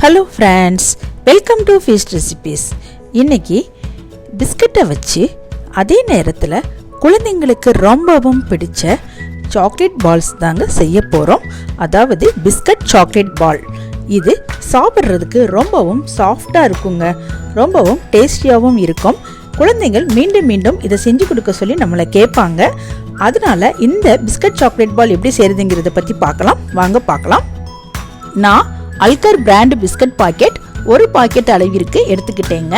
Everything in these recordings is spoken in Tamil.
Hello friends, welcome to feast recipes. இன்றைக்கி பிஸ்கட்டை வச்சு அதே நேரத்தில் குழந்தைங்களுக்கு ரொம்பவும் பிடிச்ச சாக்லேட் பால்ஸ் தாங்க செய்ய போகிறோம். அதாவது பிஸ்கட் சாக்லேட் பால். இது சாப்பிட்றதுக்கு ரொம்பவும் சாஃப்டாக இருக்குங்க, ரொம்பவும் டேஸ்டியாகவும் இருக்கும். குழந்தைகள் மீண்டும் மீண்டும் இதை செஞ்சு கொடுக்க சொல்லி நம்மளை கேட்பாங்க. அதனால இந்த பிஸ்கட் சாக்லேட் பால் எப்படி செய்கிறதுங்கிறத பற்றி பார்க்கலாம். வாங்க பார்க்கலாம். நான் அல்கர் பிராண்ட் பிஸ்கட் பாக்கெட் ஒரு பாக்கெட் அளவிற்கு எடுத்துக்கிட்டேங்க.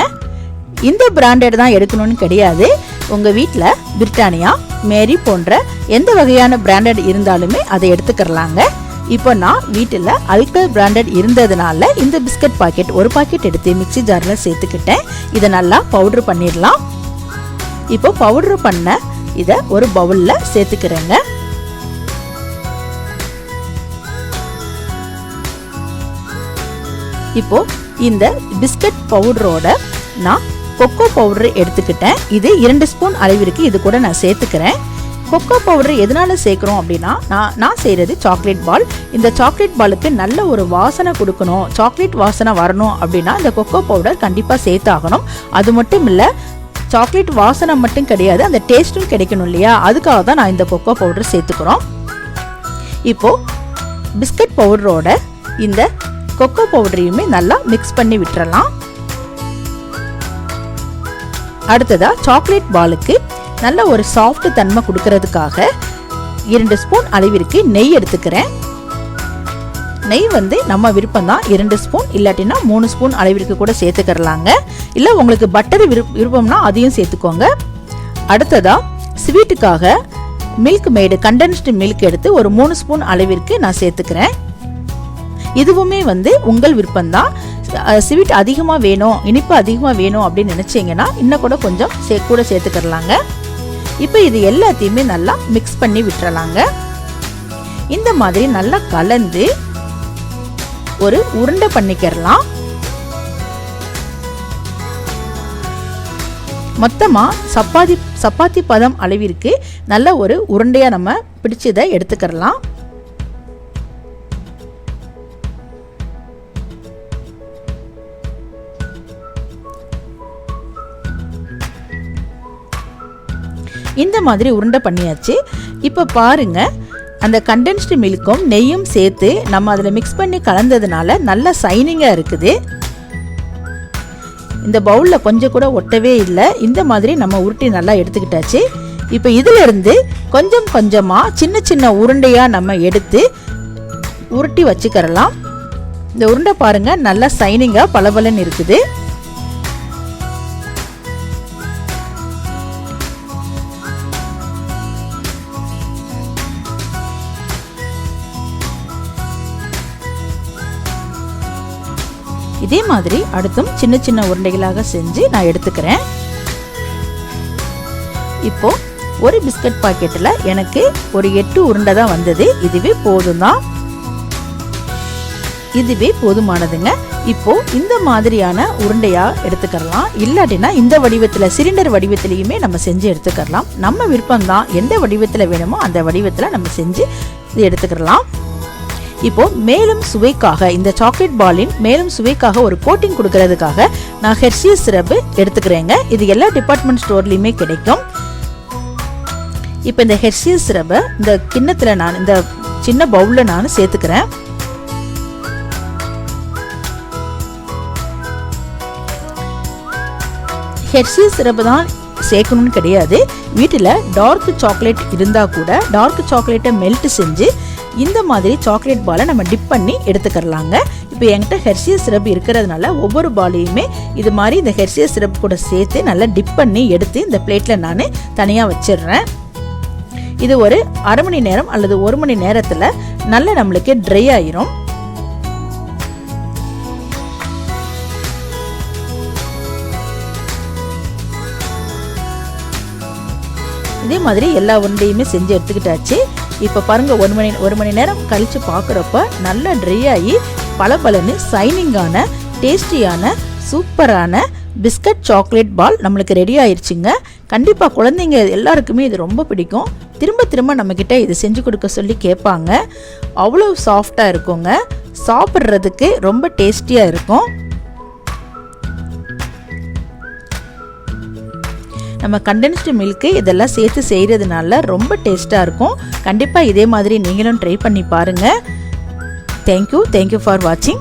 இந்த பிராண்டட் தான் எடுக்கணும்னு கிடையாது. உங்கள் வீட்டில் பிரிட்டானியா, மேரி போன்ற எந்த வகையான பிராண்டட் இருந்தாலுமே அதை எடுத்துக்கிறலாங்க. இப்போ நான் வீட்டில் அல்கர் பிராண்டட் இருந்ததுனால இந்த பிஸ்கட் பாக்கெட் ஒரு பாக்கெட் எடுத்து மிக்சி ஜாரில் சேர்த்துக்கிட்டேன். இதை நல்லா பவுட்ரு பண்ணிடலாம். இப்போ பவுட்ரு பண்ண இதை ஒரு பவுலில் சேர்த்துக்கிறேங்க. இப்போ இந்த பிஸ்கட் பவுடரோட நான் கொக்கோ பவுடர் எடுத்துக்கிட்டேன். இது 2 ஸ்பூன் அளவிற்கு இது கூட நான் சேர்த்துக்கிறேன். கொக்கோ பவுடர் எதனால சேர்க்குறோம் அப்படின்னா, நான் செய்கிறது சாக்லேட் பால். இந்த சாக்லேட் பாலுக்கு நல்ல ஒரு வாசனை கொடுக்கணும், சாக்லேட் வாசனை வரணும் அப்படின்னா இந்த கொக்கோ பவுடர் கண்டிப்பாக சேர்த்தாகணும். அது மட்டும் இல்லை, சாக்லேட் வாசனை மட்டும் கிடையாது, அந்த டேஸ்ட்டும் கிடைக்கணும் இல்லையா, அதுக்காக தான் நான் இந்த கொக்கோ பவுடர் சேர்த்துக்கிறோம். இப்போது பிஸ்கட் பவுடரோட இந்த கொக்கோ பவுடரையுமே நல்லா மிக்ஸ் பண்ணி விட்டுறலாம். அடுத்ததா சாக்லேட் பாலுக்கு நல்ல ஒரு சாஃப்ட் தன்மை கொடுக்கறதுக்காக 2 ஸ்பூன் அளவிற்கு நெய் எடுத்துக்கிறேன். நெய் நம்ம விருப்பம் தான். 2 ஸ்பூன் இல்லாட்டினா 3 ஸ்பூன் அளவிற்கு கூட சேர்த்துக்கிறலாங்க. இல்லை உங்களுக்கு பட்டர் விருப்பம்னா அதையும் சேர்த்துக்கோங்க. அடுத்ததா ஸ்வீட்டுக்காக மில்க் மேடு கண்டென்ஸ்டு மில்க் எடுத்து ஒரு 3 ஸ்பூன் அளவிற்கு நான் சேர்த்துக்கிறேன். இதுவுமே உங்கள் விருப்பம்தான். ஸ்வீட் அதிகமாக வேணும், இனிப்பு அதிகமாக வேணும் அப்படின்னு நினச்சிங்கன்னா இன்னும் கூட கொஞ்சம் கூட சேர்த்துக்கிறலாங்க. இப்போ இது எல்லாத்தையுமே நல்லா மிக்ஸ் பண்ணி விட்டுறலாங்க. இந்த மாதிரி நல்லா கலந்து ஒரு உருண்டை பண்ணிக்கிறலாம். மொத்தமாக சப்பாத்தி பதம் அளவிற்கு நல்ல ஒரு உருண்டையாக நம்ம பிடிச்சதை எடுத்துக்கிறலாம். இந்த மாதிரி உருண்டை பண்ணியாச்சு. இப்போ பாருங்க, அந்த கண்டென்ஸ்டு மில்க்கும் நெய்யும் சேர்த்து நம்ம அதில் மிக்ஸ் பண்ணி கலந்ததுனால நல்லா சைனிங்காக இருக்குது. இந்த பவுலில் கொஞ்சம் கூட ஒட்டவே இல்லை. இந்த மாதிரி நம்ம உருட்டி நல்லா எடுத்துக்கிட்டாச்சு. இப்போ இதிலிருந்து கொஞ்சம் கொஞ்சமாக சின்ன சின்ன உருண்டையாக நம்ம எடுத்து உருட்டி வச்சுக்கிறலாம். இந்த உருண்டை பாருங்க, நல்லா சைனிங்காக பளபளன்னு இருக்குது. இதே மாதிரி அடுத்தும் சின்ன சின்ன உருண்டைகளாக செஞ்சு நான் எடுத்துக்கிறேன். இப்போ ஒரு பிஸ்கட் பாக்கெட்டில் எனக்கு ஒரு 8 உருண்டை தான் வந்தது. இதுவே போதுமானதுங்க. இப்போ இந்த மாதிரியான உருண்டையா எடுத்துக்கலாம். இல்லாட்டினா இந்த வடிவத்தில் சிலிண்டர் வடிவத்திலையுமே நம்ம செஞ்சு எடுத்துக்கலாம். நம்ம விருப்பம் தான், எந்த வடிவத்தில் வேணுமோ அந்த வடிவத்தில் நம்ம செஞ்சு இது எடுத்துக்கலாம். இப்போ மேலும் சுவைக்காக, இந்த சாக்லேட் பாலின் மேலும் சுவைக்காக ஒரு கோட்டிங் கொடுக்கறதுக்காக நான் ஹெர்ஷீஸ் சிரப் எடுத்துக்கிறேங்க. இது எல்லா டிபார்ட்மெண்ட் ஸ்டோர்லையுமே கிடைக்கும். இப்போ இந்த ஹெர்ஷீஸ் சிரப்பை இந்த கிண்ணத்தில் நான் இந்த சின்ன பவுலில் நான் சேர்த்துக்கிறேன். ஹெர்ஷீஸ் சிரப் தான் சேர்க்கணும்னு கிடையாது. வீட்டில் டார்க் சாக்லேட் இருந்தால் கூட டார்க் சாக்லேட்டை மெல்ட் செஞ்சு இந்த மாதிரி சாக்லேட் பாலை நம்ம டிப் பண்ணி எடுத்துக்கிறலாங்க. இப்போ என்கிட்ட ஹெர்ஷீஸ் சிரப் இருக்கிறதுனால ஒவ்வொரு பாலையுமே இது மாதிரி இந்த ஹெர்ஷீஸ் சிரப் கூட சேர்த்து நல்லா டிப் பண்ணி எடுத்து இந்த பிளேட்டில் நான் தனியாக வச்சிடுறேன். இது ஒரு அரை மணி நேரம் அல்லது 1 மணி நேரத்தில் நல்லா நம்மளுக்கு ட்ரை ஆயிரும். இதே மாதிரி எல்லா உருண்டையுமே செஞ்சு எடுத்துக்கிட்டாச்சு. இப்போ பாருங்க, 1 மணி நேரம் கழிச்சு பார்க்குறப்ப நல்லா ட்ரை ஆகி பளபளன்னு சைனிங்கான டேஸ்டியான சூப்பரான பிஸ்கட் சாக்லேட் பால் நம்மளுக்கு ரெடி ஆயிடுச்சுங்க. கண்டிப்பாக குழந்தைங்க எல்லாருக்குமே இது ரொம்ப பிடிக்கும். திரும்ப திரும்ப நம்மக்கிட்ட இது செஞ்சு கொடுக்க சொல்லி கேட்பாங்க. அவ்வளோ சாஃப்டாக இருக்குங்க, சாப்பிட்றதுக்கு ரொம்ப டேஸ்டியாக இருக்கும். நம்ம கண்டென்ஸ்டு மில்க்கு இதெல்லாம் சேர்த்து செய்கிறதுனால ரொம்ப டேஸ்ட்டாக இருக்கும். கண்டிப்பாக இதே மாதிரி நீங்களும் ட்ரை பண்ணி பாருங்கள். தேங்க்யூ ஃபார் வாட்சிங்.